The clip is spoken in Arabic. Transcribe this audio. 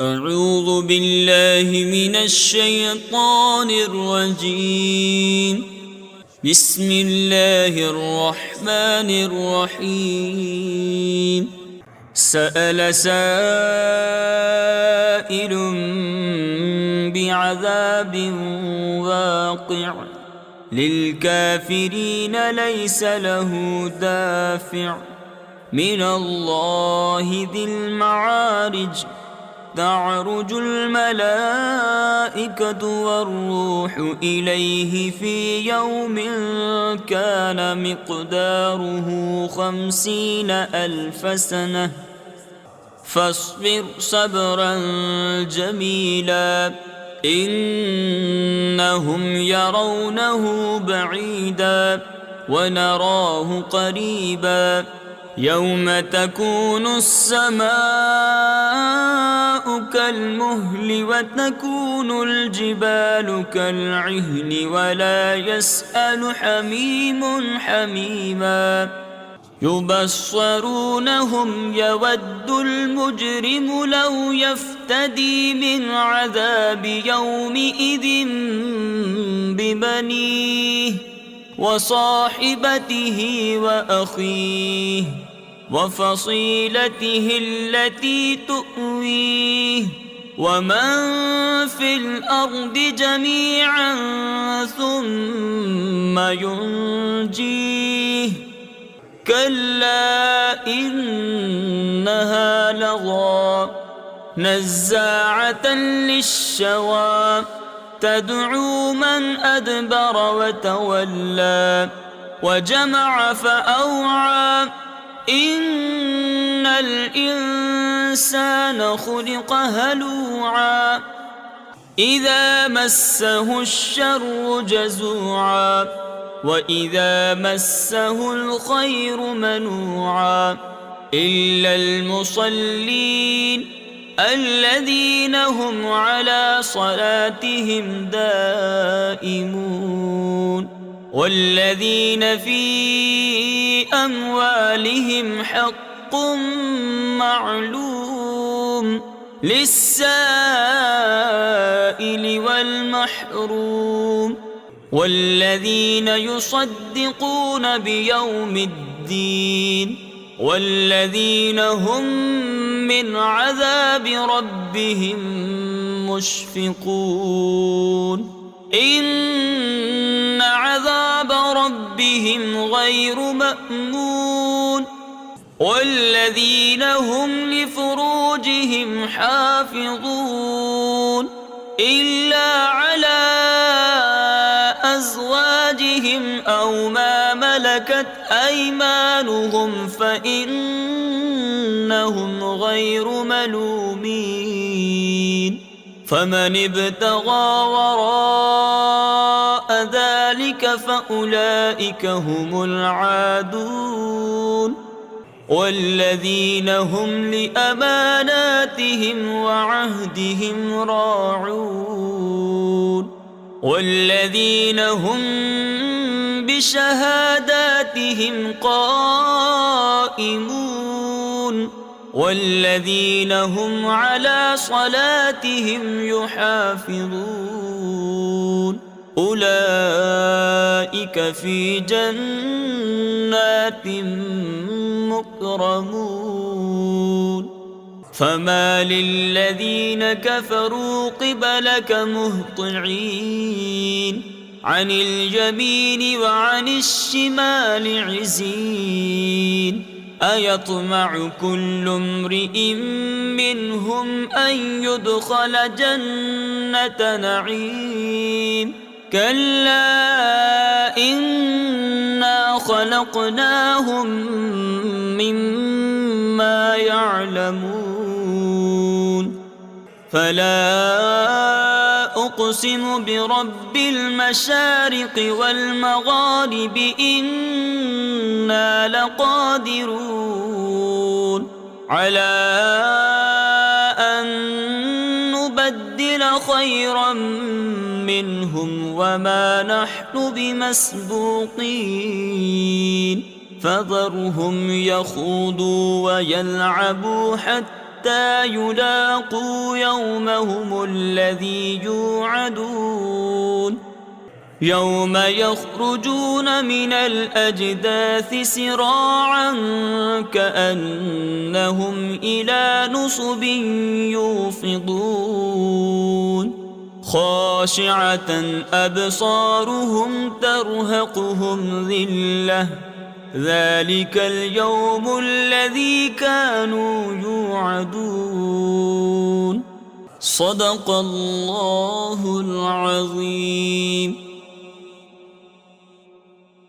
أعوذ بالله من الشيطان الرجيم. بسم الله الرحمن الرحيم. سأل سائل بعذاب واقع للكافرين ليس له دافع من الله ذي المعارج. تعرج الملائكة والروح إليه في يوم كان مقداره 50,000 سنة فاصبر صبرا جميلا إنهم يرونه بعيدا ونراه قريبا يوم تكون السماء كالمهل وتكون الجبال كالعهن ولا يسأل حميم حميما يبصرونهم يود المجرم لو يفتدي من عذاب يومئذ ببنيه وصاحبته وأخيه وفصيلته التي تؤويه ومن في الأرض جميعا ثم ينجيه كلا إنها لظى نزاعة للشوى تدعو من أدبر وتولى وجمع فأوعى إن الإنسان خلق هلوعا إذا مسه الشر جزوعا وإذا مسه الخير منوعا إلا المصلين الذين هم على صلاتهم دائمون والذين في أموالهم حق معلوم للسائل والمحروم والذين يصدقون بيوم الدين والذين هم من عذاب ربهم مشفقون إن عذاب ربهم غير مأمون والذين هم لفروجهم حافظون إلا على أزواجهم أو ما ملكت أيمانهم فإنهم غير ملومين فمن ابتغى وراء ذلك فأولئك هم العادون والذين هم لأماناتهم وعهدهم راعون والذين هم بشهاداتهم قائمون والذين هم على صلاتهم يحافظون أولئك في جنات مكرمون فما للذين كفروا قبلك مهطعين عن اليمين وعن الشمال عزين أيطمع كل امرئ منهم أن يدخل جنة نعيم كلا إنا خلقناهم مما يعلمون فلا أقسم برب المشارق والمغارب إنا لقادرون على أن نبدل خيرا منهم وما نحن بمسبوقين فذرهم يخوضوا ويلعبوا حتى حتى يلاقوا يومهم الذي يوعدون يوم يخرجون من الأجداث سراعا كأنهم إلى نصب يوفضون خاشعة أبصارهم ترهقهم ذلة ذلك اليوم الذي كانوا يوعدون صدق الله العظيم.